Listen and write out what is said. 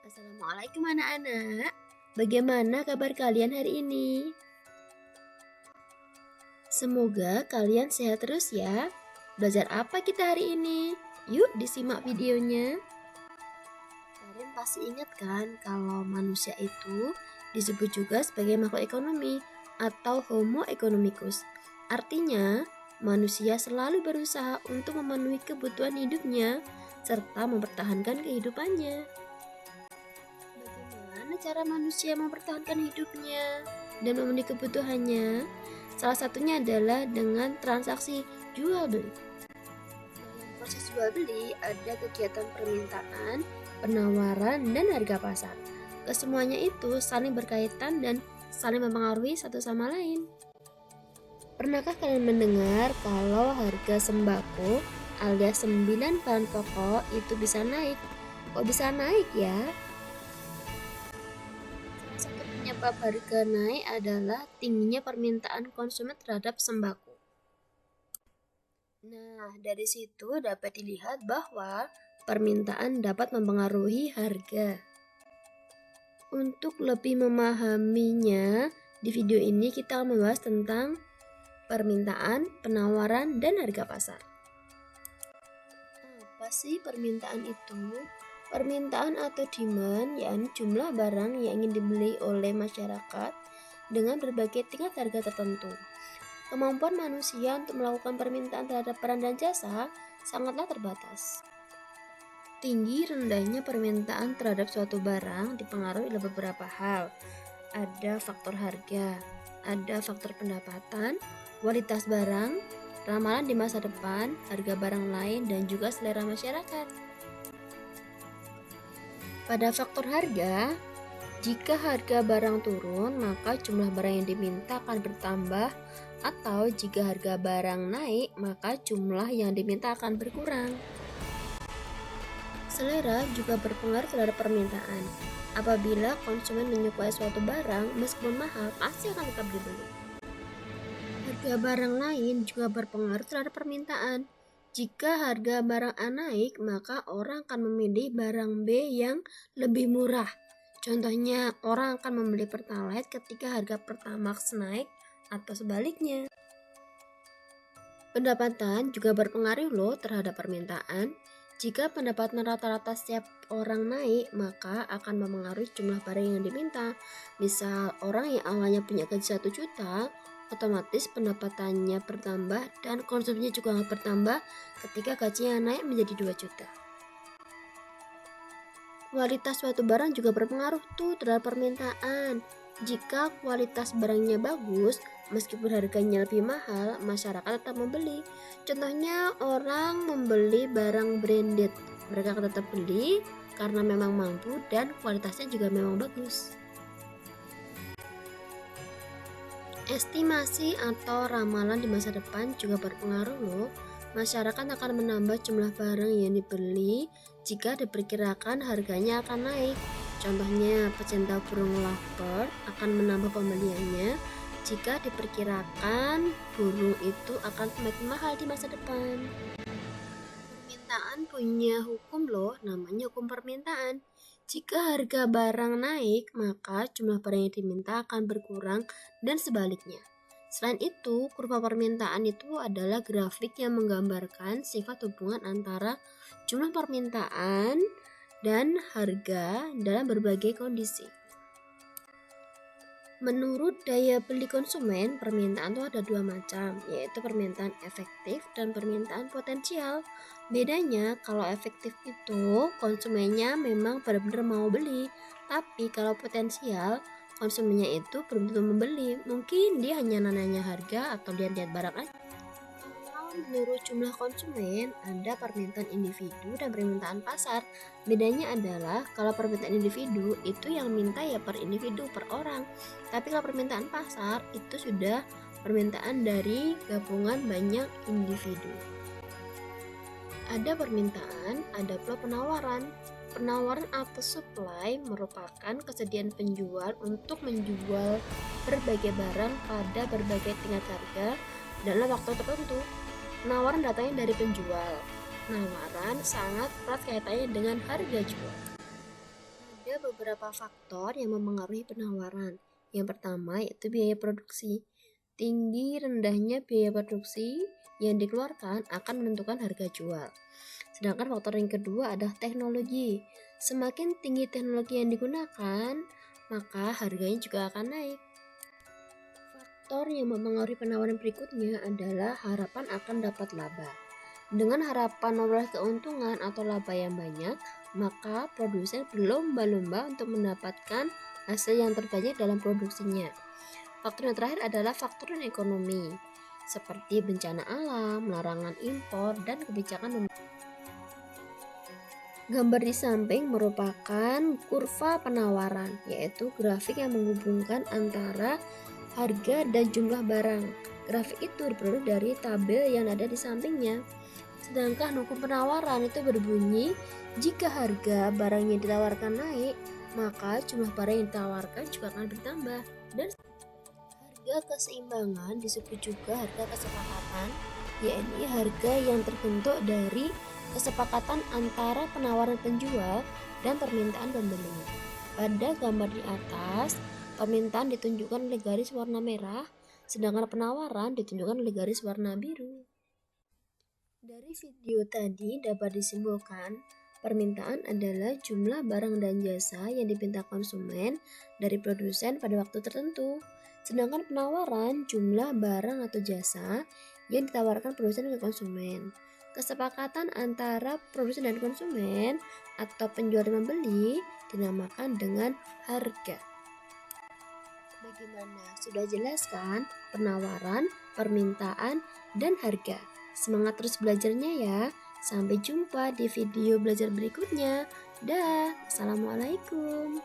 Assalamualaikum anak-anak. Bagaimana kabar kalian hari ini? Semoga kalian sehat terus ya. Belajar apa kita hari ini? Yuk disimak videonya. Kalian pasti ingat kan kalau manusia itu disebut juga sebagai makhluk ekonomi atau Homo economicus. Artinya, manusia selalu berusaha untuk memenuhi kebutuhan hidupnya serta mempertahankan kehidupannya. Bagaimana cara manusia mempertahankan hidupnya dan memenuhi kebutuhannya? Salah satunya adalah dengan transaksi jual beli. Dalam proses jual beli ada kegiatan permintaan, penawaran, dan harga pasar. Kesemuanya itu saling berkaitan dan saling mempengaruhi satu sama lain. Pernahkah kalian mendengar kalau harga sembako alias 9 bahan pokok itu bisa naik? Kok bisa naik ya? Salah satu penyebab harga naik adalah tingginya permintaan konsumen terhadap sembako. Nah, dari situ dapat dilihat bahwa permintaan dapat mempengaruhi harga. Untuk lebih memahaminya, di video ini kita akan membahas tentang permintaan, penawaran, dan harga pasar. Apa sih permintaan itu? Permintaan atau demand, yakni jumlah barang yang ingin dibeli oleh masyarakat dengan berbagai tingkat harga tertentu. Kemampuan manusia untuk melakukan permintaan terhadap barang dan jasa sangatlah terbatas. Tinggi rendahnya permintaan terhadap suatu barang dipengaruhi oleh beberapa hal. Ada faktor harga, ada faktor pendapatan, kualitas barang, ramalan di masa depan, harga barang lain, dan juga selera masyarakat. Pada faktor harga, jika harga barang turun, maka jumlah barang yang diminta akan bertambah, atau jika harga barang naik, maka jumlah yang diminta akan berkurang. Selera juga berpengaruh terhadap permintaan. Apabila konsumen menyukai suatu barang, meskipun mahal, pasti akan tetap dibeli. Harga barang lain juga berpengaruh terhadap permintaan. Jika harga barang A naik, maka orang akan memilih barang B yang lebih murah. Contohnya, orang akan membeli Pertalite ketika harga Pertamax naik atau sebaliknya. Pendapatan juga berpengaruh loh terhadap permintaan. Jika pendapatan rata-rata setiap orang naik, maka akan mempengaruhi jumlah barang yang diminta. Misal, orang yang awalnya punya gaji 1 juta, otomatis pendapatannya bertambah dan konsumsinya juga bertambah ketika gajinya naik menjadi 2 juta. Kualitas suatu barang juga berpengaruh tuh terhadap permintaan. Jika kualitas barangnya bagus, meskipun harganya lebih mahal, masyarakat tetap membeli. Contohnya orang membeli barang branded, mereka akan tetap beli karena memang mampu dan kualitasnya juga memang bagus. Estimasi atau ramalan di masa depan juga berpengaruh loh. Masyarakat akan menambah jumlah barang yang dibeli jika diperkirakan harganya akan naik. Contohnya, pecinta burung lovebird akan menambah pembeliannya jika diperkirakan burung itu akan semakin mahal di masa depan. Permintaan punya hukum loh, namanya hukum permintaan. Jika harga barang naik, maka jumlah barang yang diminta akan berkurang dan sebaliknya. Selain itu, kurva permintaan itu adalah grafik yang menggambarkan sifat hubungan antara jumlah permintaan dan harga dalam berbagai kondisi. Menurut daya beli konsumen, permintaan itu ada 2 macam, yaitu permintaan efektif dan permintaan potensial. Bedanya, kalau efektif itu konsumennya memang benar-benar mau beli, tapi kalau potensial, konsumennya itu belum tentu membeli. Mungkin dia hanya nanya harga atau lihat-lihat barang aja. Menurut jumlah konsumen, ada permintaan individu dan permintaan pasar. Bedanya adalah kalau permintaan individu itu yang minta ya per individu, per orang. Tapi kalau permintaan pasar itu sudah permintaan dari gabungan banyak individu. Ada permintaan, ada pula penawaran. Penawaran atau supply merupakan kesediaan penjual untuk menjual berbagai barang pada berbagai tingkat harga dalam waktu tertentu. Penawaran datangnya dari penjual. Penawaran sangat erat kaitannya dengan harga jual. Ada Ada beberapa faktor yang mempengaruhi penawaran. Yang pertama yaitu biaya produksi. Tinggi rendahnya biaya produksi yang dikeluarkan akan menentukan harga jual. Sedangkan faktor yang kedua adalah teknologi. Semakin tinggi teknologi yang digunakan, maka harganya juga akan naik. Faktor yang mempengaruhi penawaran berikutnya adalah harapan akan dapat laba. Dengan harapan memperoleh keuntungan atau laba yang banyak, maka produsen berlomba-lomba untuk mendapatkan hasil yang terbaik dalam produksinya. Faktor yang terakhir adalah faktor ekonomi, seperti bencana alam, larangan impor, dan kebijakan. Gambar di samping merupakan kurva penawaran, yaitu grafik yang menghubungkan antara harga dan jumlah barang. Grafik itu diperoleh dari tabel yang ada di sampingnya. Sedangkan hukum penawaran itu berbunyi, jika harga barang yang ditawarkan naik, maka jumlah barang yang ditawarkan juga akan bertambah. Dan harga keseimbangan disebut juga harga kesepakatan, yakni harga yang terbentuk dari kesepakatan antara penawaran penjual dan permintaan pembeli. Pada gambar di atas, permintaan ditunjukkan oleh garis warna merah, sedangkan penawaran ditunjukkan oleh garis warna biru. Dari video tadi dapat disimpulkan, permintaan adalah jumlah barang dan jasa yang diminta konsumen dari produsen pada waktu tertentu. Sedangkan penawaran jumlah barang atau jasa yang ditawarkan produsen ke konsumen. Kesepakatan antara produsen dan konsumen atau penjual dan pembeli dinamakan dengan harga. Bagaimana? Sudah jelas kan? Penawaran, permintaan, dan harga. Semangat terus belajarnya ya. Sampai jumpa di video belajar berikutnya. Dah, assalamualaikum.